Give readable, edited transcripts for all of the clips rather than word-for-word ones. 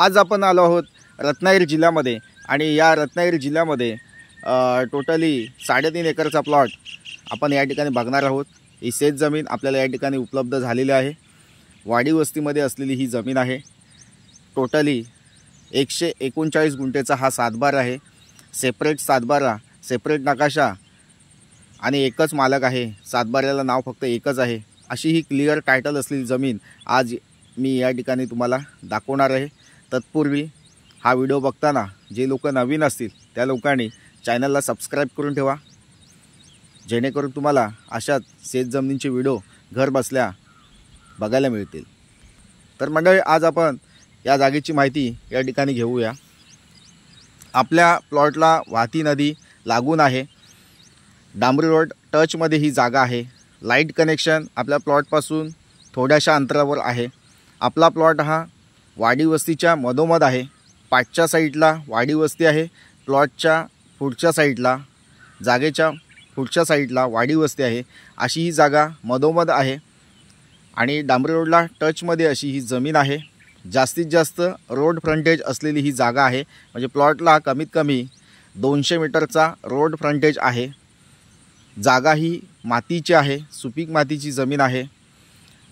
आज आपण आलो आहोत रत्नागिरी जिल्ह्यामध्ये आणि या रत्नागिरी जिल्ह्यामध्ये टोटली 3.5 एकरचा प्लॉट आपण या ठिकाणी बघणार आहोत। ही शेत जमीन आपल्याला या ठिकाणी उपलब्ध झालेली आहे। वाडी वस्तीमध्ये असलेली ही जमीन आहे। टोटली 139 गुंठेचा हा सातबार आहे। सेपरेट सातबारा, सेपरेट नकाशा आणि एकच मालक आहे। सातबाऱ्याला नाव फक्त एकच आहे। अशी ही क्लिअर टायटल असलेली जमीन आज मी या ठिकाणी तुम्हाला दाखवणार आहे। तत्पूर्वी हा व्हिडिओ बघताना जे लोक नवीन असतील त्या लोकांनी चॅनलला सबस्क्राइब करून ठेवा, जेणेकरून तुम्हाला अशाच शेत जमिनीचे व्हिडिओ घर बसल्या बघायला मिळतील। तर मंडळी, आज आपण या जागेची माहिती या ठिकाणी घेऊया। आपल्या प्लॉटला वाहती नदी लागून आहे। डांबरी रोड टचमध्ये ही जागा आहे। लाईट कनेक्शन आपल्या प्लॉटपासून थोड्याशा अंतरावर आहे। आपला प्लॉट हा वाडी वस्तीच्या मधोमध आहे। पाठच्या साईडला वाडी वस्ती आहे, प्लॉटच्या पुढच्या साईडला, जागेच्या पुढच्या साईडला वाडी वस्ती आहे। अशी ही जागा मधोमध आहे आणि डांबरी रोडला टचमध्ये अशी ही जमीन आहे। जास्तीत जास्त रोड फ्रंटेज असलेली ही जागा आहे। म्हणजे प्लॉटला कमीत कमी 200 मीटरचा रोड फ्रंटेज आहे। जागा ही मातीची आहे, सुपीक मातीची जमीन आहे।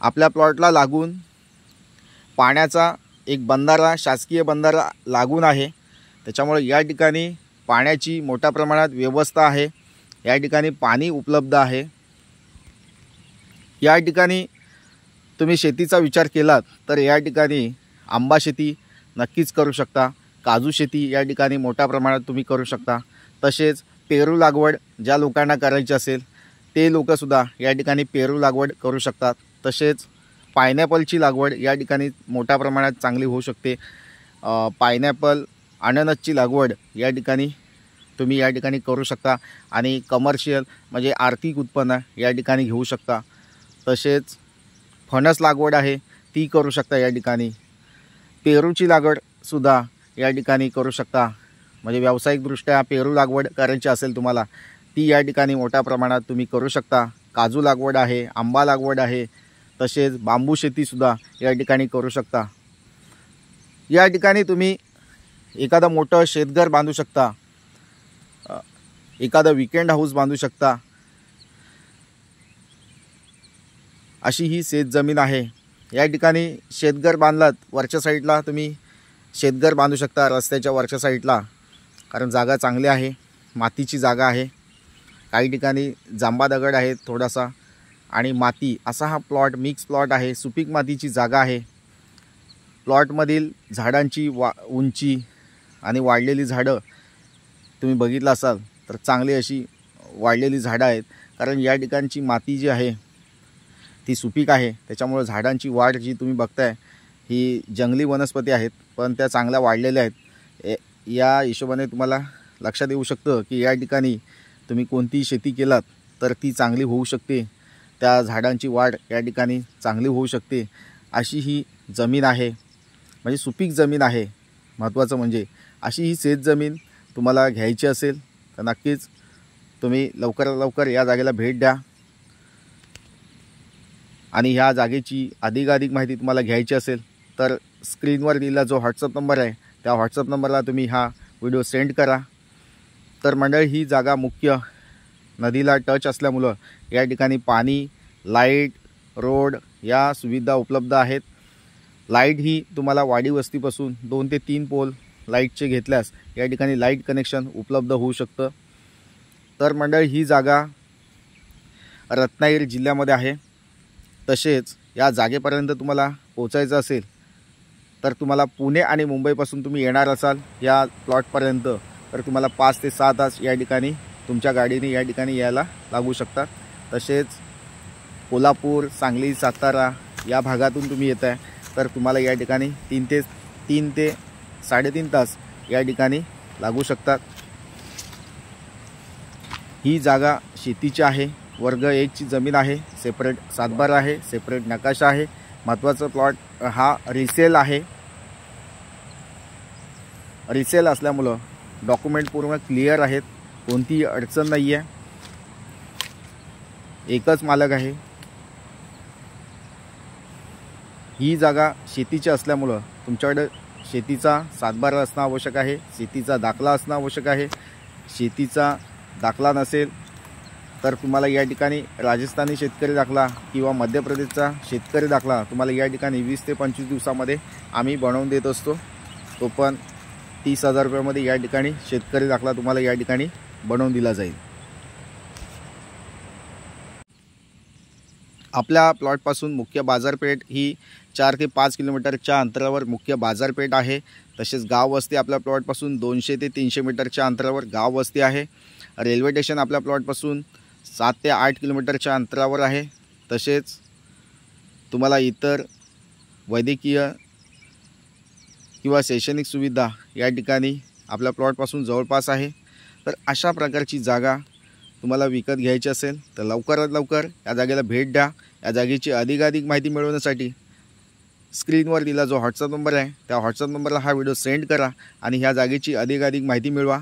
आपल्या प्लॉटला लागून पाण्याचा एक बंधारा, शासकीय बंधारा लागून आहे। त्याच्यामुळे या ठिकाणी पाण्याची मोठ्या प्रमाणात व्यवस्था आहे। या ठिकाणी पाणी उपलब्ध आहे। या ठिकाणी तुम्ही शेतीचा विचार केलात तर या ठिकाणी आंबा शेती नक्कीच करू शकता। काजू शेती या ठिकाणी मोठ्या प्रमाणात तुम्ही करू शकता। तसेच पेरू लागवड ज्या लोकांना करायची असेल ते लोकसुद्धा या ठिकाणी पेरू लागवड करू शकतात। तसेच पायनॅपलची लागवड या ठिकाणी मोठ्या प्रमाणात चांगली होऊ शकते। पायनॅपल, अननसची लागवड या ठिकाणी तुम्ही या ठिकाणी करू शकता आणि कमर्शियल म्हणजे आर्थिक उत्पन्न या ठिकाणी घेऊ शकता। तसेच फणस लागवड आहे ती करू शकता या ठिकाणी। पेरूची लागवडसुद्धा या ठिकाणी करू शकता। म्हणजे व्यावसायिकदृष्ट्या पेरू लागवड करायची असेल तुम्हाला ती या ठिकाणी मोठ्या प्रमाणात तुम्ही करू शकता। काजू लागवड आहे, आंबा लागवड आहे, तसेच बांबू शेतीसुद्धा या ठिकाणी करू शकता। या ठिकाणी तुम्ही एखादं मोठं शेतघर बांधू शकता, एखादं वीकेंड हाऊस बांधू शकता। अशी ही शेत जमीन आहे। या ठिकाणी शेतघर बांधलात, वरच्या साईडला तुम्ही शेतघर बांधू शकता रस्त्याच्या वरच्या साईडला, कारण जागा चांगली आहे, मातीची जागा आहे। काही ठिकाणी जांबा दगड आहे थोडासा आणि माती, असा हा प्लॉट मिक्स प्लॉट आहे। सुपीक मातीची जागा आहे। प्लॉटमधील झाडांची उंची आणि वाढलेली झाडं तुम्ही बघितलं असाल तर चांगली अशी वाढलेली झाडं आहेत। कारण या ठिकाणची माती जी आहे ती सुपीक आहे, त्याच्यामुळे झाडांची वाढ जी तुम्ही बघताय ही जंगली वनस्पती आहेत, पण त्या चांगल्या वाढलेल्या आहेत। या हिशोबाने तुम्हाला लक्षात येऊ शकतं की या ठिकाणी तुम्ही कोणतीही शेती केलात तर ती चांगली होऊ शकते। त्या झाडांची वाढ या ठिकाणी चांगली होऊ शकते। अशी ही जमीन आहे, म्हणजे सुपीक जमीन आहे। महत्त्वाचं म्हणजे अशी ही शेत जमीन तुम्हाला घ्यायची असेल तर नक्कीच तुम्ही लवकरात लवकर या जागेला भेट द्या आणि ह्या जागेची अधिकाधिक माहिती तुम्हाला घ्यायची असेल तर स्क्रीनवर दिलेला जो व्हॉट्सअप नंबर आहे त्या व्हॉट्सअप नंबरला तुम्ही हा व्हिडिओ सेंड करा। तर मंडळी, ही जागा मुख्य नदीला टच असल्यामुळं या ठिकाणी पाणी, लाईट, रोड या सुविधा उपलब्ध आहेत। लाईट ही तुम्हाला वाडी वस्तीपासून 2 ते 3 पोल लाईटचे घेतल्यास या ठिकाणी लाईट कनेक्शन उपलब्ध होऊ शकतं। तर मंडळी, ही जागा रत्नागिरी जिल्ह्यामध्ये आहे। तसेच या जागेपर्यंत तुम्हाला पोचायचं असेल तर तुम्हाला पुणे आणि मुंबईपासून तुम्ही येणार असाल या प्लॉटपर्यंत तर तुम्हाला 5 ते 6 तास या ठिकाणी तुमच्या गाडीने या ठिकाणी यायला लागू शकतात। तसेच कोल्हापूर, सांगली, सातारा या भागातून तुम्ही येत आहे तर तुम्हाला या ठिकाणी 3 ते 3.5 तास या ठिकाणी लागू शकतात। ही जागा शेतीची आहे, वर्ग 1 ची जमीन आहे, सेपरेट सातबारा आहे, सेपरेट नकाशा आहे। महत्त्वाचं प्लॉट हा रिसेल आहे। रिसेल असल्यामुळं डॉक्युमेंट पूर्ण क्लिअर आहेत, कोणतीही अडचण नाही आहे। एकच मालक आहे। ही जागा शेतीची असल्यामुळं तुमच्याकडे शेतीचा सातबारा असणं आवश्यक आहे, शेतीचा दाखला असणं आवश्यक आहे. शेतीचा दाखला नसेल तर तुम्हाला या ठिकाणी राजस्थानी शेतकरी दाखला किंवा मध्य प्रदेशचा शेतकरी दाखला तुम्हाला या ठिकाणी 20 ते 25 दिवसामध्ये आम्ही बनवून देत असतो. तो पण 30,000 रुपयामध्ये या ठिकाणी शेतकरी दाखला तुम्हाला या ठिकाणी बनवून दिला जाईल. आपल्या प्लॉटपासून मुख्य बाजारपेठ ही 4 ते 5 किलोमीटरच्या अंतरावर मुख्य बाजारपेठ आहे. तसेच गाव वस्ती आपल्या प्लॉटपासून 200 ते 300 मीटरच्या अंतरावर गाव वस्ती आहे. रेल्वे स्टेशन आपल्या प्लॉटपासून 7 ते 8 किलोमीटरच्या अंतरावर आहे. तसेच तुम्हाला इतर वैद्यकीय किंवा शैक्षणिक सुविधा या ठिकाणी आपल्या प्लॉटपासून जवळपास आहे. तर अशा प्रकारची जागा तुम्हाला विकत घ्यायची असेल तर लवकरात लवकर या जागेला भेट द्या. या जागेची अधिकाधिक माहिती मिळवण्यासाठी स्क्रीनवर दिला जो व्हॉट्सअप नंबर आहे त्या व्हॉट्सअप नंबरला हा व्हिडिओ सेंड करा आणि ह्या जागेची अधिकाधिक माहिती मिळवा.